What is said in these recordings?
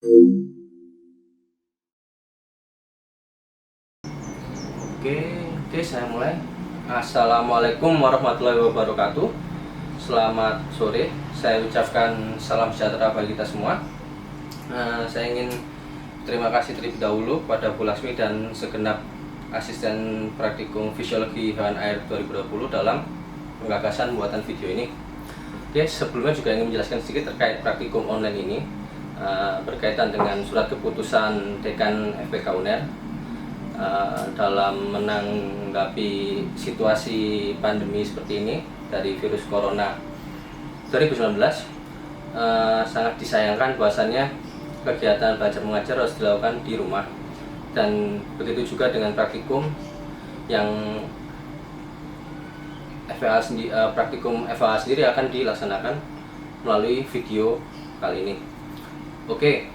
Oke, saya mulai. Assalamualaikum warahmatullahi wabarakatuh. Selamat sore. Saya ucapkan salam sejahtera bagi kita semua. Saya ingin terima kasih terlebih dahulu kepada Bu Lasmi dan segenap asisten praktikum fisiologi hewan air 2020 dalam penggagasan buatan video ini. Oke, sebelumnya juga ingin menjelaskan sedikit terkait praktikum online ini berkaitan dengan surat keputusan Dekan FPK UNER dalam menanggapi situasi pandemi seperti ini dari virus corona 2019. Sangat disayangkan bahwasannya kegiatan belajar mengajar harus dilakukan di rumah, dan begitu juga dengan praktikum yang praktikum FAA sendiri akan dilaksanakan melalui video kali ini. Oke,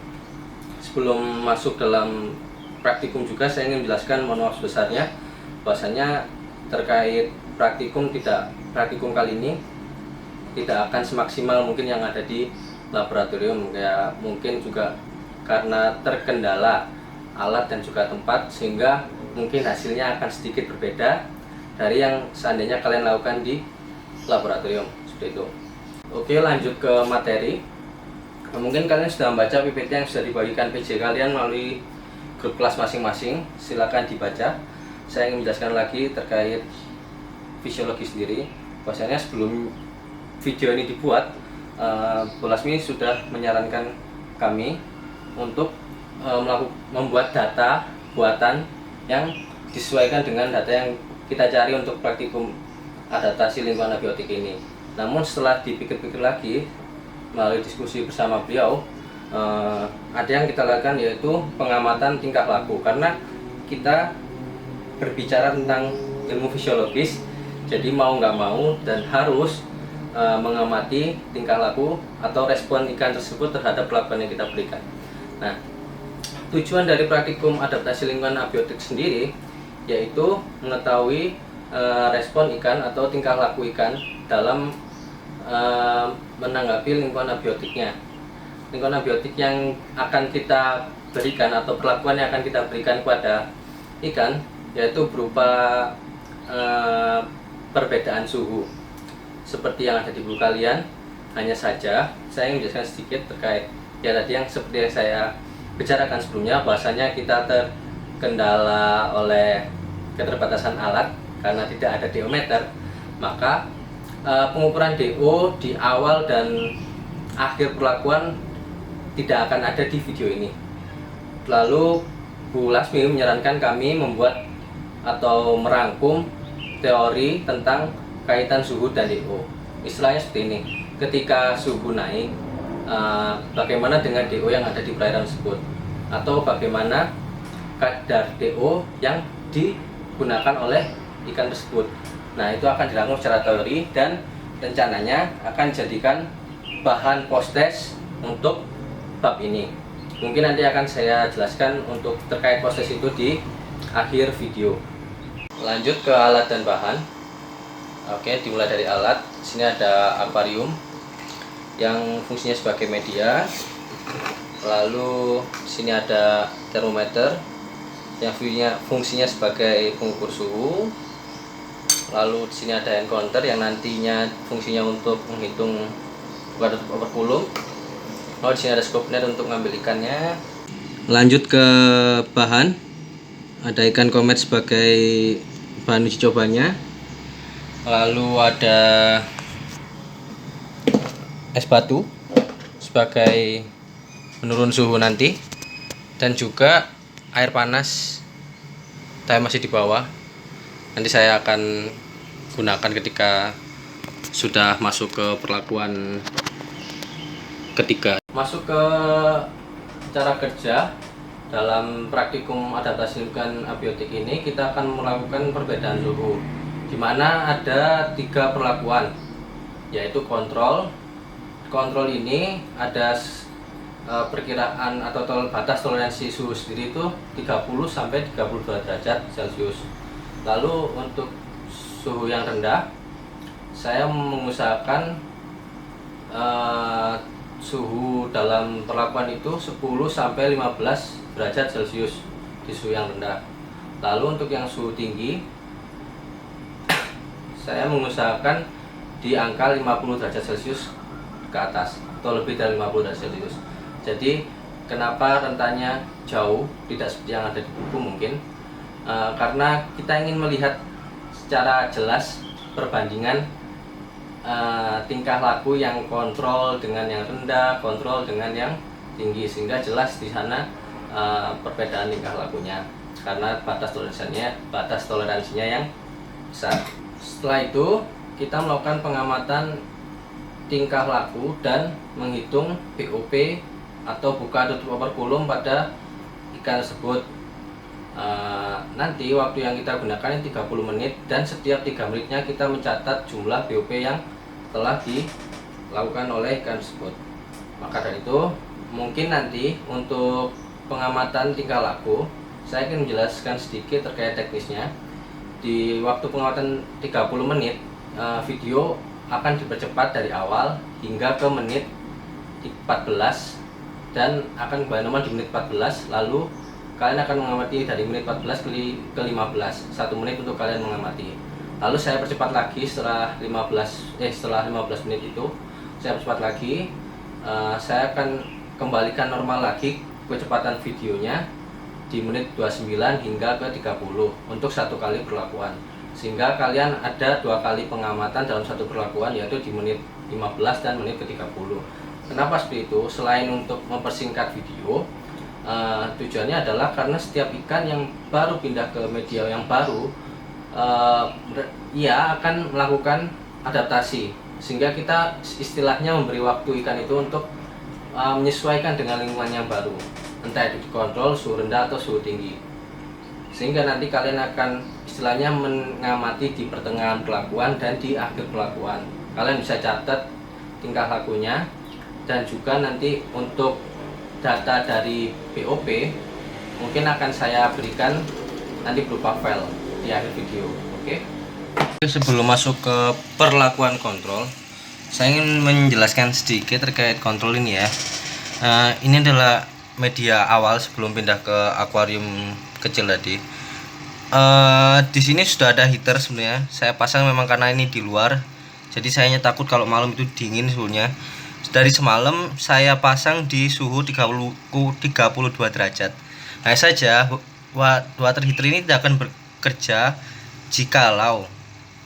sebelum masuk dalam praktikum juga saya ingin menjelaskan, mohon maaf sebesarnya, bahwasanya terkait praktikum kali ini tidak akan semaksimal mungkin yang ada di laboratorium. Ya, mungkin juga karena terkendala alat dan juga tempat, sehingga mungkin hasilnya akan sedikit berbeda dari yang seandainya kalian lakukan di laboratorium seperti itu. Oke, lanjut ke materi. Mungkin kalian sudah membaca PPT yang sudah dibagikan PJ kalian melalui grup kelas masing-masing, silakan dibaca. Saya ingin menjelaskan lagi terkait fisiologi sendiri. Bahwasanya sebelum video ini dibuat, Bu Lasmi sudah menyarankan kami untuk membuat data buatan yang disesuaikan dengan data yang kita cari untuk praktikum adaptasi lingkungan abiotik ini. Namun setelah dipikir-pikir lagi melalui diskusi bersama beliau, ada yang kita lakukan, yaitu pengamatan tingkah laku. Karena kita berbicara tentang ilmu fisiologis, jadi mau nggak mau dan harus mengamati tingkah laku atau respon ikan tersebut terhadap perlakuan yang kita berikan. Nah, tujuan dari praktikum adaptasi lingkungan abiotik sendiri yaitu mengetahui respon ikan atau tingkah laku ikan dalam menanggapi lingkungan abiotiknya. Lingkungan abiotik yang akan kita berikan atau perlakuan yang akan kita berikan kepada ikan yaitu berupa perbedaan suhu seperti yang ada di buku kalian. Hanya saja saya ingin menjelaskan sedikit terkait tadi yang seperti yang saya bicarakan sebelumnya, bahwasanya kita terkendala oleh keterbatasan alat karena tidak ada DO-meter. Maka pengukuran DO di awal dan akhir perlakuan tidak akan ada di video ini. Lalu Bu Lasmi menyarankan kami membuat atau merangkum teori tentang kaitan suhu dan DO. Istilahnya seperti ini: ketika suhu naik, bagaimana dengan DO yang ada di perairan tersebut, atau bagaimana kadar DO yang digunakan oleh ikan tersebut. Nah, itu akan dirangkum secara teori dan rencananya akan dijadikan bahan post-test untuk bab ini. Mungkin nanti akan saya jelaskan untuk terkait proses itu di akhir video. Lanjut ke alat dan bahan. Oke, dimulai dari alat. Sini ada akuarium yang fungsinya sebagai media. Lalu sini ada termometer yang fungsinya sebagai pengukur suhu. Lalu di sini ada hand counter yang nantinya fungsinya untuk menghitung kadar overkulum. Lalu di sini ada scope net untuk mengambil ikannya. Lanjut ke bahan. Ada ikan komet sebagai bahan uji cobanya. Lalu ada es batu sebagai penurun suhu nanti, dan juga air panas tapi masih di bawah. Nanti saya akan gunakan ketika sudah masuk ke perlakuan ketiga. Masuk ke cara kerja dalam praktikum adaptasi lingkungan abiotik ini, kita akan melakukan perbedaan suhu, di mana ada 3 perlakuan, yaitu kontrol. Kontrol ini ada perkiraan atau batas toleransi suhu sendiri itu 30 sampai 32 derajat Celcius. Lalu untuk suhu yang rendah, saya mengusahakan suhu dalam perlakuan itu 10 sampai 15 derajat Celcius di suhu yang rendah. Lalu untuk yang suhu tinggi saya mengusahakan di angka 50 derajat Celcius ke atas atau lebih dari 50 derajat Celcius. Jadi kenapa rentannya jauh, tidak seperti yang ada di buku mungkin, karena kita ingin melihat secara jelas perbandingan tingkah laku yang kontrol dengan yang rendah, kontrol dengan yang tinggi, sehingga jelas di sana perbedaan tingkah lakunya karena batas toleransinya yang besar. Setelah itu kita melakukan pengamatan tingkah laku dan menghitung BOP atau buka tutup overkulum pada ikan tersebut. Nanti waktu yang kita gunakan 30 menit dan setiap 3 menitnya kita mencatat jumlah BOP yang telah dilakukan oleh ikan tersebut. Maka dari itu mungkin nanti untuk pengamatan tingkah laku saya akan menjelaskan sedikit terkait teknisnya. Di waktu pengamatan 30 menit video akan dipercepat dari awal hingga ke menit 14 dan akan kembali normal di menit 14. Lalu kalian akan mengamati dari menit 14 ke 15, 1 menit untuk kalian mengamati. Lalu saya percepat lagi setelah 15 menit itu saya percepat lagi. Saya akan kembalikan normal lagi kecepatan videonya di menit 29 hingga ke 30 untuk 1 kali perlakuan, sehingga kalian ada 2 kali pengamatan dalam 1 perlakuan, yaitu di menit 15 dan menit ke 30. Kenapa seperti itu? Selain untuk mempersingkat video, tujuannya adalah karena setiap ikan yang baru pindah ke media yang baru, ia akan melakukan adaptasi, sehingga kita istilahnya memberi waktu ikan itu untuk menyesuaikan dengan lingkungan yang baru, entah itu dikontrol suhu rendah atau suhu tinggi, sehingga nanti kalian akan istilahnya mengamati di pertengahan perlakuan dan di akhir perlakuan. Kalian bisa catat tingkah lakunya, dan juga nanti untuk data dari BOP mungkin akan saya berikan nanti berupa file di akhir video. Oke. Sebelum masuk ke perlakuan kontrol, saya ingin menjelaskan sedikit terkait kontrol ini ya. Ini adalah media awal sebelum pindah ke akuarium kecil tadi. Di sini sudah ada heater sebenarnya. Saya pasang memang karena ini di luar, jadi saya takut kalau malam itu dingin suhunya. Dari semalam saya pasang di suhu 32 derajat. Hanya saja water heater ini tidak akan bekerja jikalau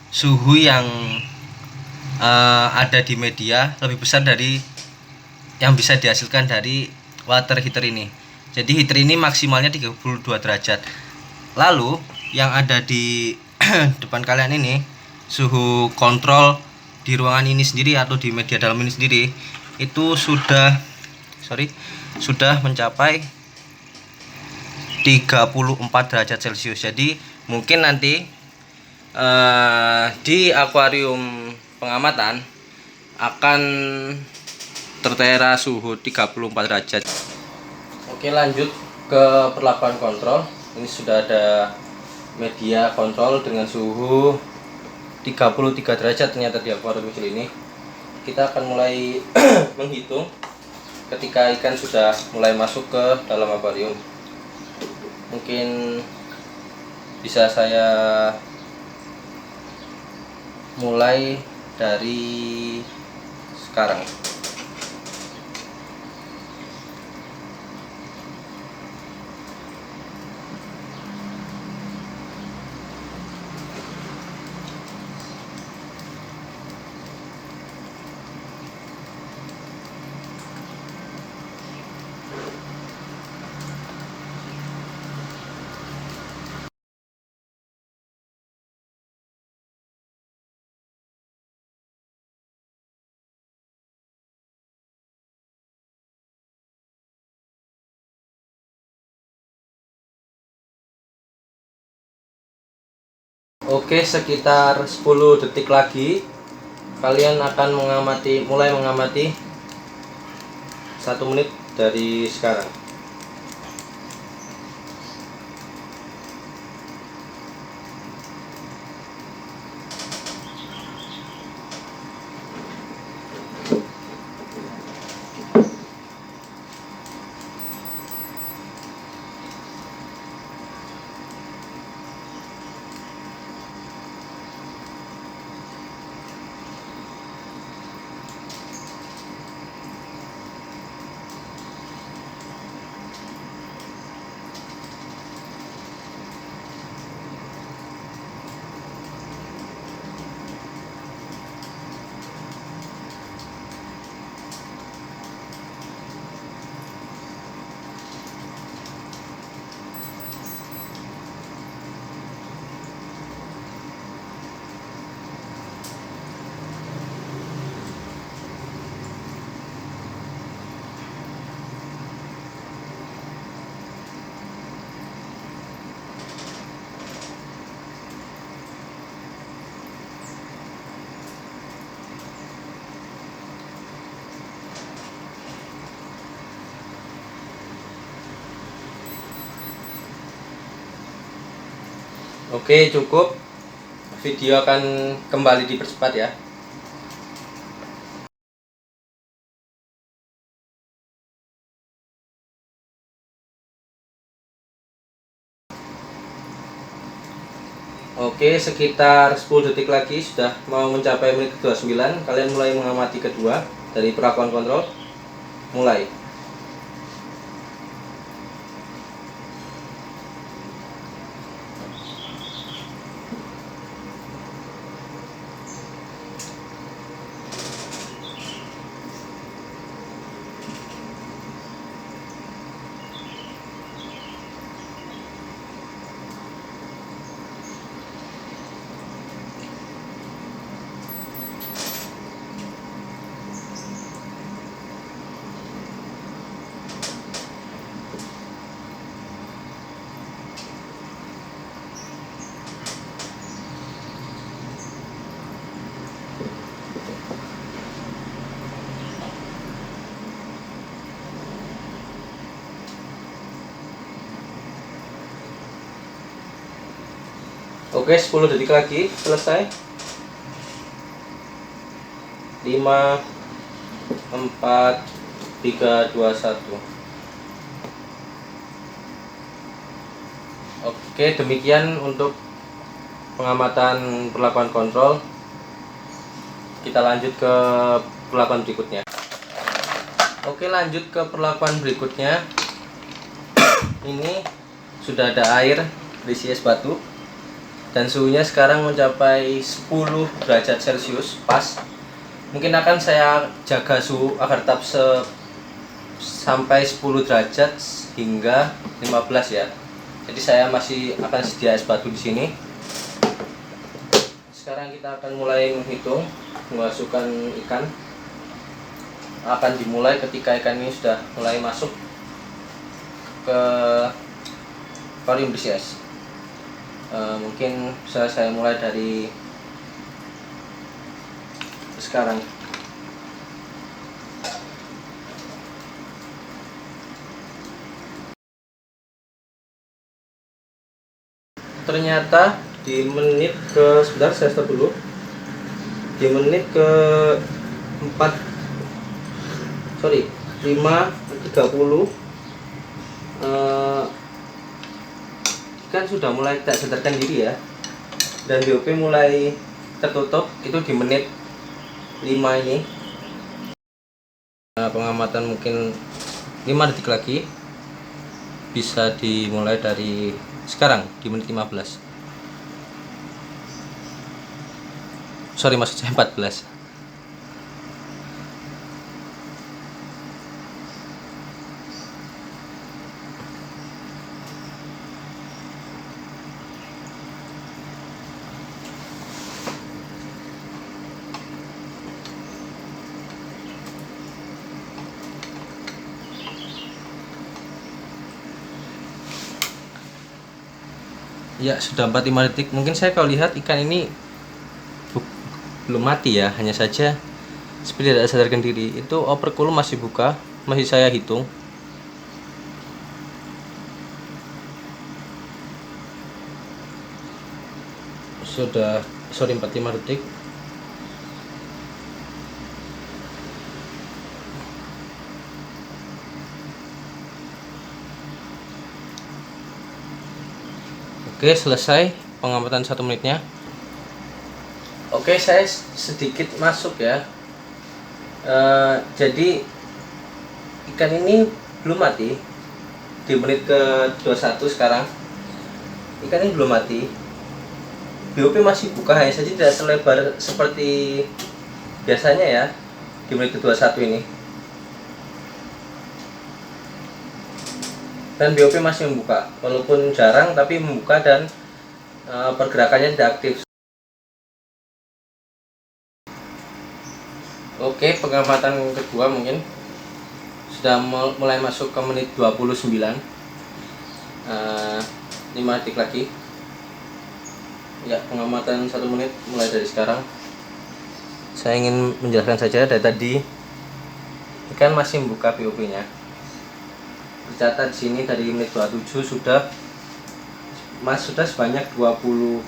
suhu yang ada di media lebih besar dari yang bisa dihasilkan dari water heater ini. Jadi heater ini maksimalnya 32 derajat. Lalu yang ada di depan kalian ini, suhu kontrol di ruangan ini sendiri atau di media dalam ini sendiri itu sudah mencapai 34 derajat Celcius. Jadi mungkin nanti di akuarium pengamatan akan tertera suhu 34 derajat. Oke, lanjut ke perlakuan kontrol. Ini sudah ada media kontrol dengan suhu 33 derajat ternyata di akuarium kecil ini. Kita akan mulai menghitung ketika ikan sudah mulai masuk ke dalam akuarium. Mungkin bisa saya mulai dari sekarang. Oke, sekitar 10 detik lagi kalian akan mulai mengamati 1 menit dari sekarang. Oke, cukup. Video akan kembali dipercepat ya. Oke, sekitar 10 detik lagi sudah mau mencapai menit ke-29. Kalian mulai mengamati kedua dari perlakuan kontrol. Mulai. Oke, 10 detik lagi selesai. 5 4 3 2 1. Oke, demikian untuk pengamatan perlakuan kontrol. Kita lanjut ke perlakuan berikutnya. Oke, lanjut ke perlakuan berikutnya. Ini sudah ada air berisi es batu dan suhunya sekarang mencapai 10 derajat Celcius pas. Mungkin akan saya jaga suhu agar tetap sampai 10 derajat hingga 15 ya. Jadi saya masih akan sedia es batu di sini. Sekarang kita akan mulai menghitung memasukkan ikan. Akan dimulai ketika ikan ini sudah mulai masuk ke akuarium berisi es. Mungkin bisa saya mulai dari sekarang. Ternyata di menit ke, sebentar saya stop dulu. Di menit ke 5:30 kan sudah mulai tak sadarkan diri ya, dan BOP mulai tertutup itu di menit 5 ini. Pengamatan mungkin 5 detik lagi, bisa dimulai dari sekarang di menit 15. Sorry, maksud saya 14. Ya, sudah 45 detik. Mungkin saya kalau lihat ikan ini belum mati ya, hanya saja seperti tidak sadarkan diri. Itu operculum masih buka, masih saya hitung. Sudah, sorry, 45 detik. Oke, selesai pengamatan 1 menitnya. Oke, saya sedikit masuk ya. Jadi ikan ini belum mati di menit ke 21 sekarang. Ikan ini belum mati. BOP masih buka, hanya saja tidak selebar seperti biasanya ya di menit ke 21 ini. Dan BOP masih membuka, walaupun jarang tapi membuka, dan pergerakannya tidak aktif. Oke, pengamatan kedua mungkin sudah mulai masuk ke menit 29. 5 detik lagi. Ya, pengamatan 1 menit mulai dari sekarang. Saya ingin menjelaskan saja, dari tadi ikan masih membuka BOP-nya. Tercatat di sini dari menit 27 sudah Mas sudah sebanyak 27.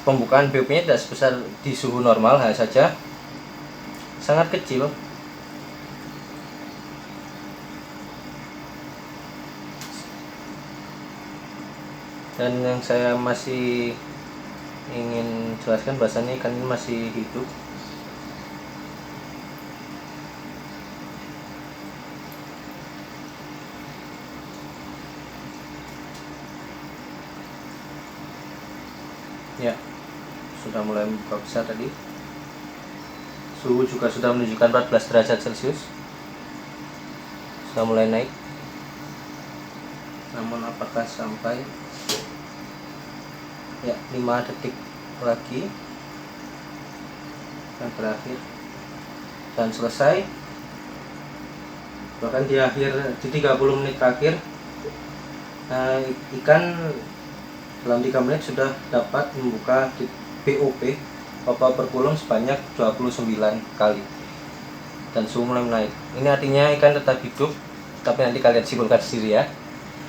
Pembukaan BOP nya tidak sebesar di suhu normal, hanya saja sangat kecil. Dan yang saya masih ingin jelaskan bahasanya ikan ini masih hidup. Ya, sudah mulai membuka besar tadi. Suhu juga sudah menunjukkan 14 derajat Celcius. Sudah mulai naik. Namun apakah sampai? Ya, 5 detik lagi dan berakhir dan selesai. Bahkan di 30 menit terakhir, ikan dalam 3 menit sudah dapat membuka BOP Bapak berkulung sebanyak 29 kali dan suhu mulai naik. Ini artinya ikan tetap hidup, tapi nanti kalian simpulkan sendiri ya.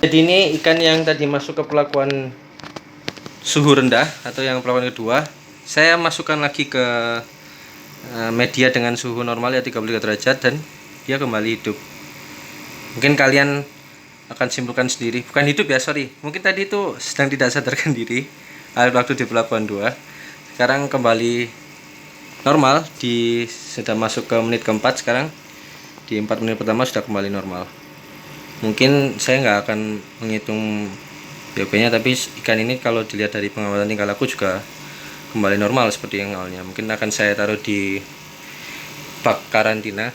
Jadi ini ikan yang tadi masuk ke perlakuan suhu rendah atau yang perlakuan kedua, saya masukkan lagi ke media dengan suhu normal ya 33 derajat dan dia kembali hidup. Mungkin kalian akan simpulkan sendiri, bukan hidup ya, sorry, mungkin tadi itu sedang tidak sadarkan diri waktu di perlakuan 2. Sekarang kembali normal, sudah masuk ke menit keempat. Sekarang di 4 menit pertama sudah kembali normal. Mungkin saya nggak akan menghitung BOP-nya, tapi ikan ini kalau dilihat dari pengamatan tingkah laku juga kembali normal seperti yang awalnya. Mungkin akan saya taruh di bak karantina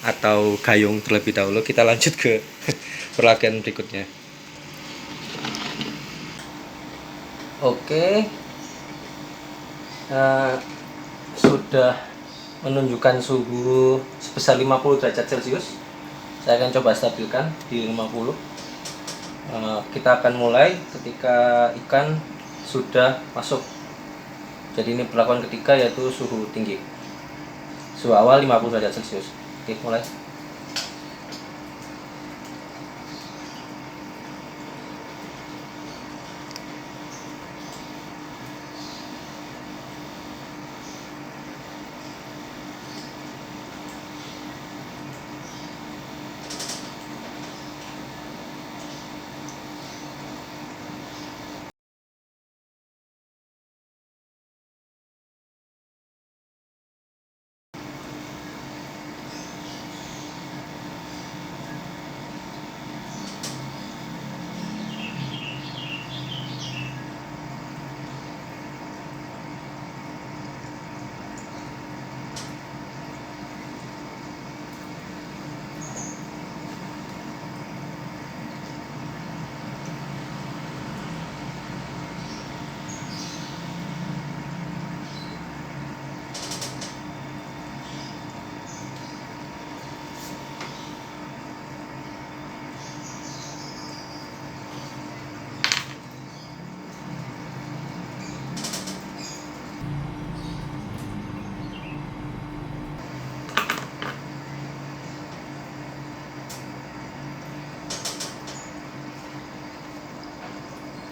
atau gayung terlebih dahulu. Kita lanjut ke perlakuan berikutnya. Oke, sudah menunjukkan suhu sebesar 50 derajat Celcius. Saya akan coba stabilkan di 50. Kita akan mulai ketika ikan sudah masuk. Jadi ini perlakuan ketiga, yaitu suhu tinggi. Suhu awal 50 derajat Celcius. Oke, mulai.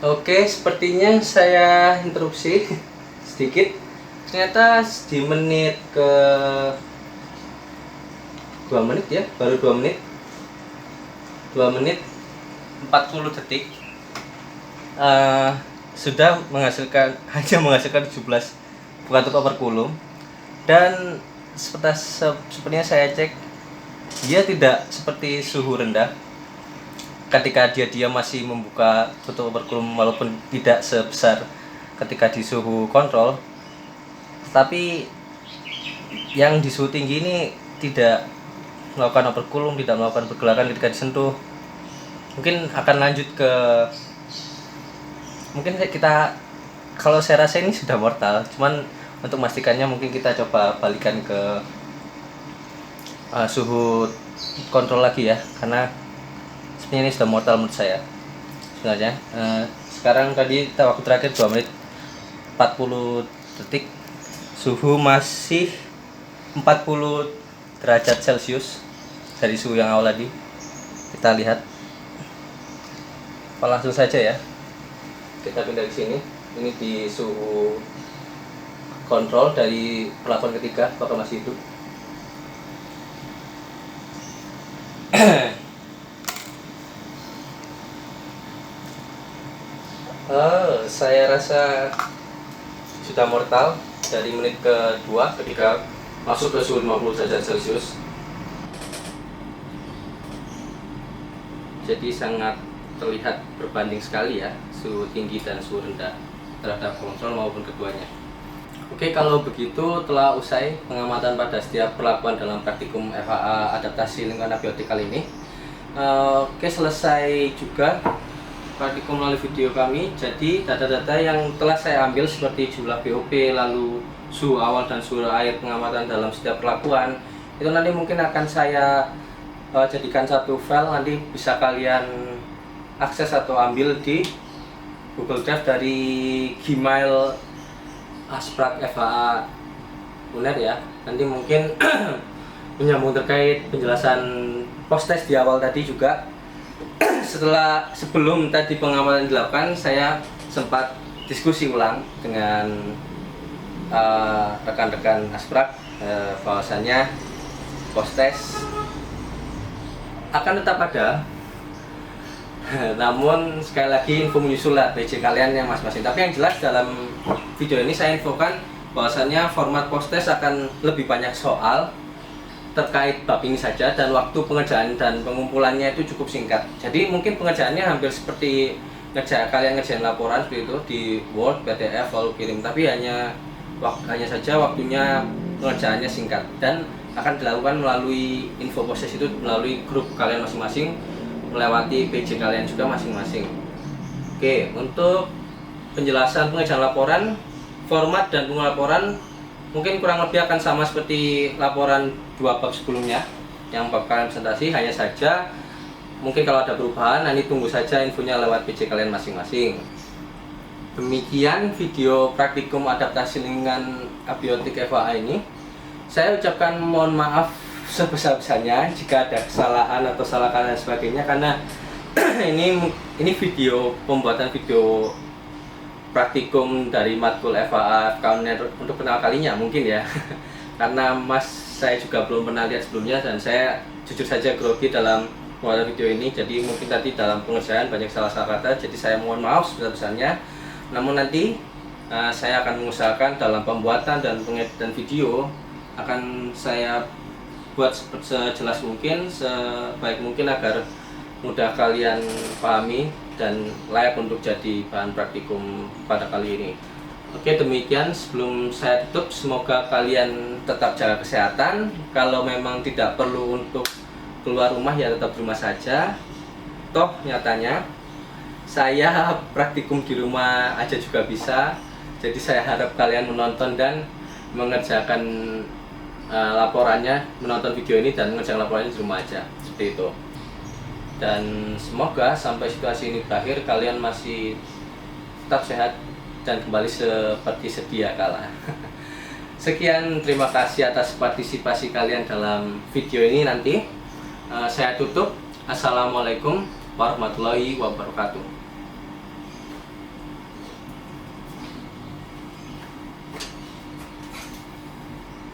Oke, sepertinya saya interupsi sedikit. Ternyata di menit ke 2 menit ya, baru 2 menit 40 detik sudah hanya menghasilkan 17 bukan untuk overkulum. Dan sepertinya saya cek, dia tidak seperti suhu rendah. Ketika dia masih membuka tutup overkulum walaupun tidak sebesar ketika di suhu kontrol, tapi yang di suhu tinggi ini tidak melakukan overkulum, tidak melakukan pergerakan ketika disentuh. Mungkin akan lanjut ke, mungkin kita, kalau saya rasa ini sudah mortal, cuman untuk memastikannya mungkin kita coba balikan ke suhu kontrol lagi ya, karena ini sudah mortal menurut saya sebenarnya. Sekarang tadi waktu terakhir 2 menit 40 detik, suhu masih 40 derajat Celcius dari suhu yang awal tadi. kita lihat. Langsung saja ya, kita pindah ke sini. Ini di suhu kontrol dari perlakuan ketiga, apakah masih hidup. Saya rasa sudah mortal dari menit kedua ketika masuk ke suhu 50 derajat Celcius. Jadi sangat terlihat berbanding sekali ya, suhu tinggi dan suhu rendah terhadap kontrol maupun keduanya. Oke, kalau begitu telah usai pengamatan pada setiap perlakuan dalam praktikum FAA adaptasi lingkungan abiotik kali ini. Oke, selesai juga praktikum melalui video kami. Jadi data-data yang telah saya ambil seperti jumlah BOP, lalu suhu awal dan suhu air pengamatan dalam setiap perlakuan, itu nanti mungkin akan saya jadikan satu file, nanti bisa kalian akses atau ambil di Google Drive dari Gmail Asprak FAA UNER ya. Nanti mungkin menyambung terkait penjelasan post-test di awal tadi juga. Sebelum tadi pengamatan dilakukan, saya sempat diskusi ulang dengan rekan-rekan Asprak bahwasannya post-test akan tetap ada. Namun sekali lagi info menyusul lah PC kalian yang masing-masing. Tapi yang jelas dalam video ini saya infokan bahwasannya format post-test akan lebih banyak soal terkait bab ini saja, dan waktu pengerjaan dan pengumpulannya itu cukup singkat. Jadi mungkin pengerjaannya hampir seperti kalian ngerjain laporan seperti itu di Word, PDF lalu kirim, tapi hanya saja waktunya pengerjaannya singkat dan akan dilakukan melalui info post-test itu melalui grup kalian masing-masing, melewati page kalian juga masing-masing. Oke, untuk penjelasan pengerjaan laporan, format dan pengumpulan mungkin kurang lebih akan sama seperti laporan 2 bab sebelumnya yang bab kalian presentasi, hanya saja mungkin kalau ada perubahan nanti tunggu saja infonya lewat page kalian masing-masing. Demikian video praktikum adaptasi lingkungan abiotik FAA ini. Saya ucapkan mohon maaf sebesar-besarnya jika ada kesalahan atau salah kata dan sebagainya, karena ini video pembuatan video praktikum dari matkul FAA FKUNER untuk pertama kalinya mungkin ya. Karena saya juga belum pernah lihat sebelumnya dan saya jujur saja grogi dalam pembuatan video ini, jadi mungkin tadi dalam pengerjaan banyak salah-salah kata, jadi saya mohon maaf sebesar-besarnya. Namun nanti saya akan mengusahakan dalam pembuatan dan pengeditan video akan saya buat sejelas mungkin, sebaik mungkin agar mudah kalian pahami dan layak untuk jadi bahan praktikum pada kali ini. Oke, demikian sebelum saya tutup, semoga kalian tetap jaga kesehatan. Kalau memang tidak perlu untuk keluar rumah ya tetap di rumah saja. Toh nyatanya saya praktikum di rumah aja juga bisa. Jadi saya harap kalian menonton dan mengerjakan laporannya, menonton video ini dan mengerjakan laporannya di rumah aja, seperti itu. Dan semoga sampai situasi ini berakhir kalian masih tetap sehat dan kembali seperti sedia kala. Sekian, terima kasih atas partisipasi kalian dalam video ini. Nanti saya tutup. Assalamualaikum warahmatullahi wabarakatuh.